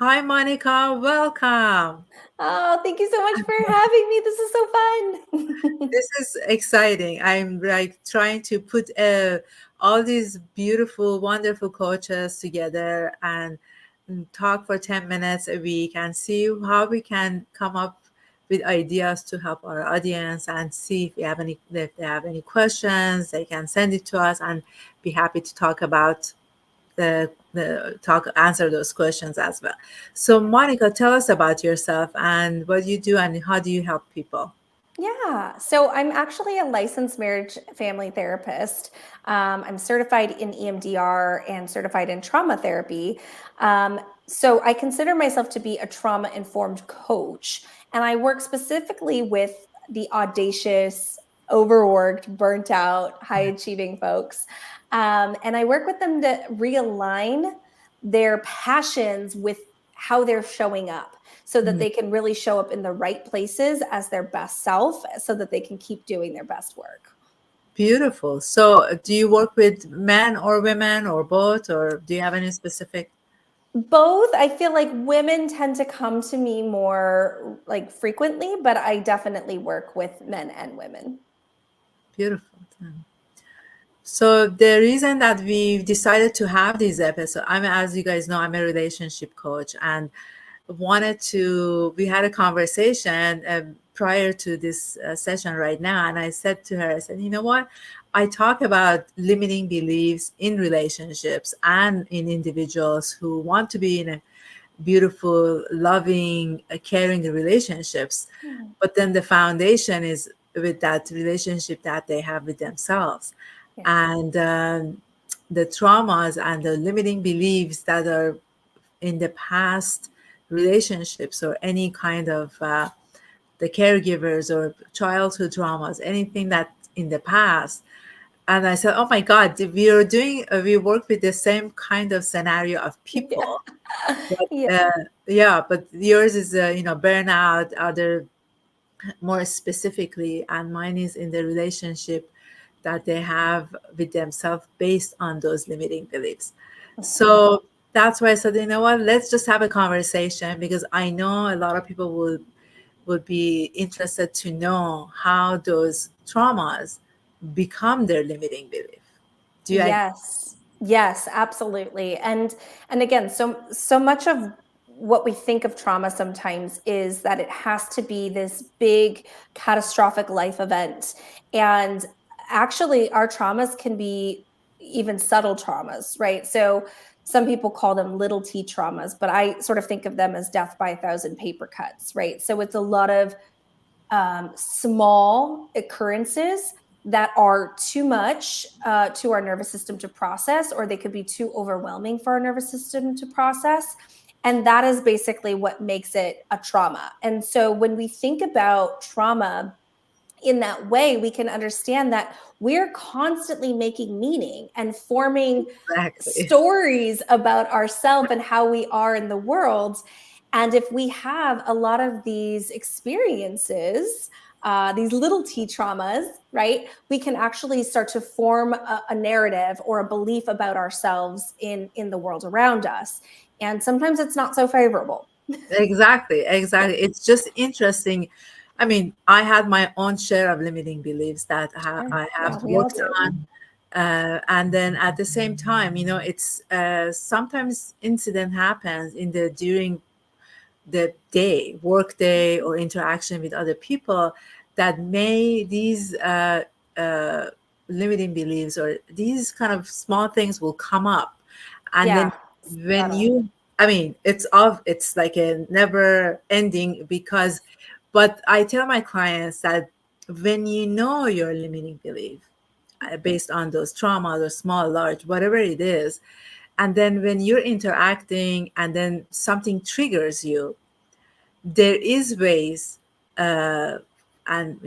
Hi, Monica. Welcome. Oh, thank you so much for having me. This is so fun. This is exciting. I'm like trying to put all these beautiful, wonderful coaches together and talk for 10 minutes a week and see how we can come up with ideas to help our audience and see if they have any questions, they can send it to us and be happy to talk about the talk answer those questions as well. So Monica, tell us about yourself and what you do and how do you help people? Yeah, so I'm actually a licensed marriage family therapist. I'm certified in EMDR and certified in trauma therapy. So I consider myself to be a trauma informed coach, and I work specifically with the audacious, overworked, burnt out, high achieving folks. And I work with them to realign their passions with how they're showing up so that Mm, they can really show up in the right places as their best self so that they can keep doing their best work. beautiful. So do you work with men or women or both, or do you have any specific? Both. I feel like women tend to come to me more like frequently, but I definitely work with men and women. Beautiful. So the reason that we decided to have these episodes, as you guys know, I'm a relationship coach and we had a conversation prior to this session right now. And I said to her, I said, you know what? I talk about limiting beliefs in relationships and in individuals who want to be in a beautiful, loving, caring relationships. Hmm. But then the foundation is with that relationship that they have with themselves. Yeah. And the traumas and the limiting beliefs that are in the past relationships or any kind of the caregivers or childhood traumas, anything that in the past. And I said, oh my God, we work with the same kind of scenario of Yeah. people. But Yeah. yeah, but yours is, burnout, other more specifically, and mine is in the relationship that they have with themselves based on those limiting beliefs. Mhm. So that's why I said, you know what, let's just have a conversation because I know a lot of people would be interested to know how those traumas become their limiting belief. Do you agree? Yes. Yes, absolutely. And again, so much of what we think of trauma sometimes is that it has to be this big catastrophic life event. And actually our traumas can be even subtle traumas, right? So some people call them little t traumas, but I sort of think of them as death by a thousand paper cuts, right? So it's a lot of small occurrences that are too much to our nervous system to process, or they could be too overwhelming for our nervous system to process. And that is basically what makes it a trauma. And so when we think about trauma in that way, we can understand that we're constantly making meaning and forming Exactly. stories about ourselves and how we are in the world. And if we have a lot of these experiences, these little t traumas, right, we can actually start to form a narrative or a belief about ourselves in the world around us. And sometimes it's not so favorable. Exactly, exactly. It's just interesting. I mean, I had my own share of limiting beliefs that Sure. I Yeah, have we all worked do. on. And then at the same time, it's sometimes incident happens in the during the day, work day, or interaction with other people that may these uh, limiting beliefs or these kind of small things will come up. And then Yeah. when Subtle. it's like a never ending because, but I tell my clients that when you know your limiting belief based on those traumas or small, large, whatever it is, and then when you're interacting and then something triggers you, there is ways uh, and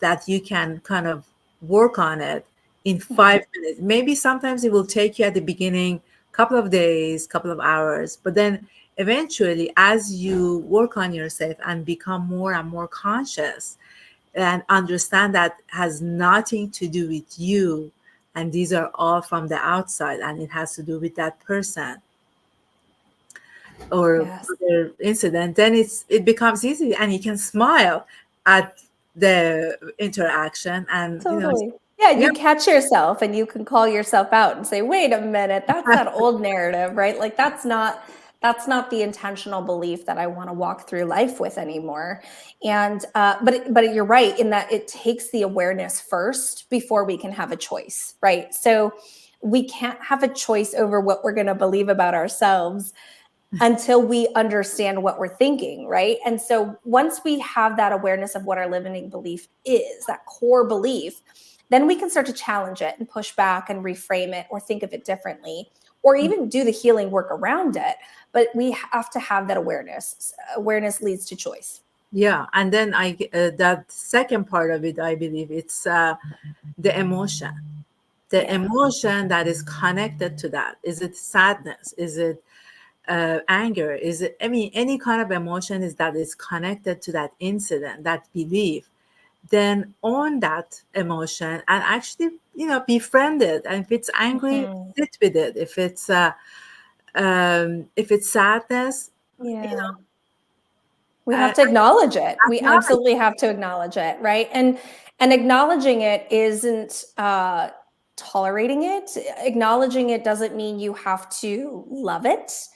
that you can kind of work on it in Mhm. 5 minutes. Maybe sometimes it will take you at the beginning couple of days, couple of hours, but then eventually as you work on yourself and become more and more conscious and understand that has nothing to do with you, and these are all from the outside and it has to do with that person, or Yes. other incident, then it becomes easy, and you can smile at the interaction, and Totally. Yeah, yeah, you catch yourself and you can call yourself out and say, "Wait a minute, that's that old narrative, right? Like that's not the intentional belief that I want to walk through life with anymore." And but you're right in that it takes the awareness first before we can have a choice, right? So we can't have a choice over what we're going to believe about ourselves until we understand what we're thinking, right? And so once we have that awareness of what our limiting belief is, that core belief, then we can start to challenge it and push back and reframe it or think of it differently or even do the healing work around it. But we have to have that awareness. Awareness leads to choice. yeah. And then that second part of it, I believe it's the emotion. The Yeah. emotion that is connected to that. Is it sadness? Is it anger? Is it, I mean, any kind of emotion is that is connected to that incident, that belief. Then own that emotion and actually, befriend it. And if it's angry, Mhm. sit with it. If it's sadness, you Yeah. know, We have I to acknowledge it. We acknowledge. absolutely have to acknowledge it, right? And acknowledging it isn't tolerating it. Acknowledging it doesn't mean you have to love it.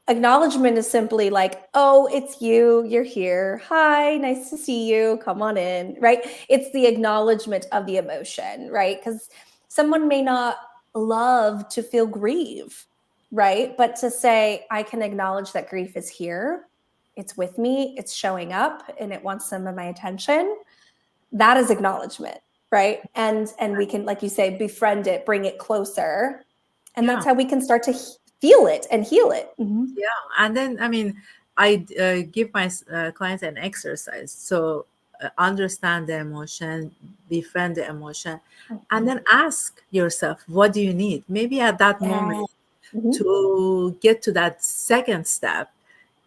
Acknowledgement is simply like, oh, it's you. You're here. Hi, nice to see you. Come on in, right? It's the acknowledgement of the emotion, right? Because someone may not love to feel grief, right? But to say, I can acknowledge that grief is here, it's with me, it's showing up, and it wants some of my attention. That is acknowledgement, right? And we can, like you say, befriend it, bring it closer, and Yeah. that's how we can start to feel it and heal it. Yeah, and then I mean, I give my clients an exercise. So understand the emotion, befriend the emotion, and Mhm. then ask yourself, what do you need? Maybe at that Yeah. moment, Mhm. to get to that second step,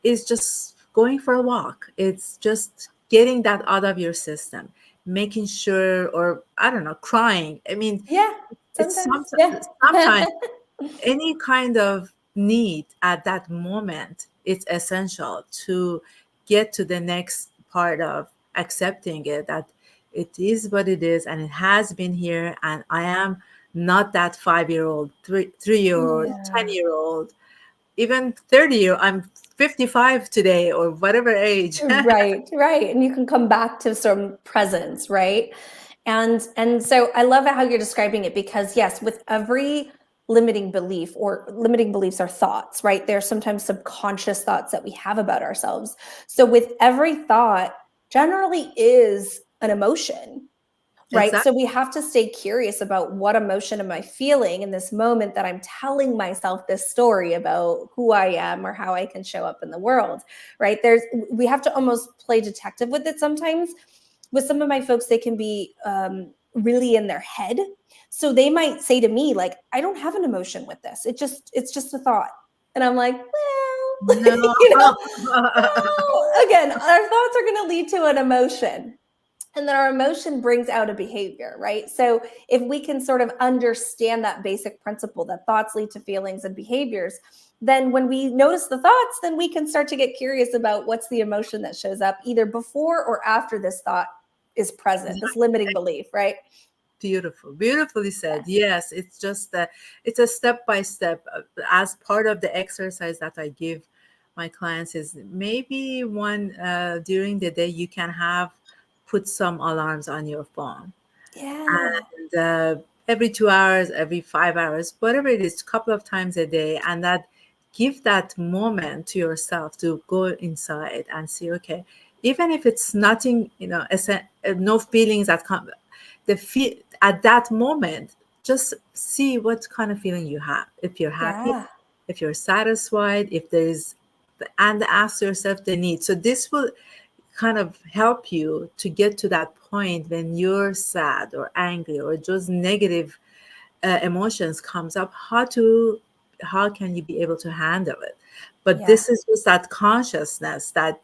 is just going for a walk. It's just getting that out of your system, making sure, or I don't know, crying. I mean, Yeah. it's Sometimes. Yeah. sometimes any kind of need at that moment, it's essential to get to the next part of accepting it, that it is what it is and it has been here, and I am not that 5 year old, 3 year old, Yeah. 10 year old, even 30 year. I'm 55 today, or whatever age. Right, right. And you can come back to some presence, right? And so I love how you're describing it because yes, with every limiting belief or limiting beliefs are thoughts, right? There's sometimes subconscious thoughts that we have about ourselves. So with every thought generally is an emotion, right? Exactly. So we have to stay curious about what emotion am I feeling in this moment that I'm telling myself this story about who I am or how I can show up in the world, right? We have to almost play detective with it sometimes. With some of my folks, they can be really in their head. So they might say to me, like, I don't have an emotion with this. It's just a thought. And I'm like, well, No. well, again, our thoughts are going to lead to an emotion, and then our emotion brings out a behavior, right? So if we can sort of understand that basic principle that thoughts lead to feelings and behaviors, then when we notice the thoughts, then we can start to get curious about what's the emotion that shows up either before or after this thought is present, this limiting belief, right? Beautiful, beautifully Yeah. said. Yes, it's just that it's a step by step. As part of the exercise that I give my clients, is maybe one during the day you can have put some alarms on your phone, Yeah. and every 2 hours, every 5 hours, whatever it is, a couple of times a day, and that give that moment to yourself to go inside and see, okay, even if it's nothing, no feelings that come, the feel at that moment, just see what kind of feeling you have. If you're happy, Yeah. if you're satisfied, if there is, and ask yourself the need. So this will kind of help you to get to that point when you're sad or angry or just negative emotions comes up, how can you be able to handle it. But Yeah. this is just that consciousness that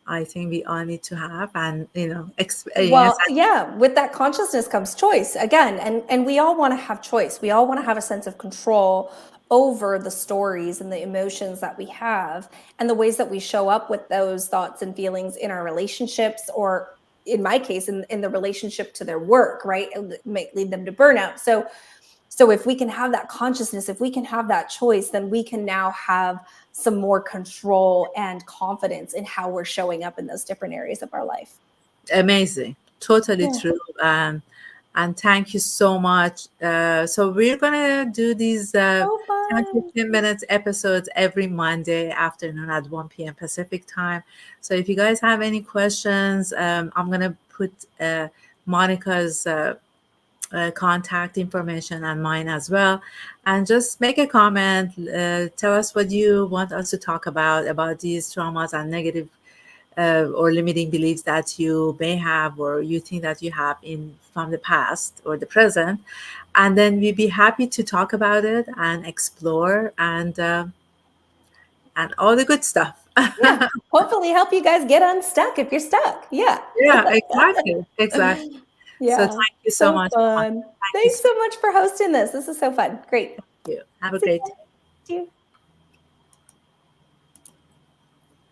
I think we all need to have, and experience. Well, yeah, with that consciousness comes choice again, and we all want to have choice. We all want to have a sense of control over the stories and the emotions that we have and the ways that we show up with those thoughts and feelings in our relationships, or in my case, in the relationship to their work, right? It might lead them to burnout. So if we can have that consciousness, if we can have that choice, then we can now have some more control and confidence in how we're showing up in those different areas of our life. Amazing. Totally Yeah. true. And thank you so much. So we're gonna do these So 10 fun. 15 minutes episodes every Monday afternoon at 1 p.m. Pacific time. So if you guys have any questions, I'm gonna put Monica's contact information and mine as well, and just make a comment. Tell us what you want us to talk about these traumas and negative or limiting beliefs that you may have or you think that you have in from the past or the present, and then we'd be happy to talk about it and explore and all the good stuff. Yeah. Hopefully help you guys get unstuck if you're stuck. Yeah. Yeah, exactly. So Yeah. thank you so So much. fun. Thank you Thanks so so much for hosting this. This is so fun. Great. much. Have a See great day. you.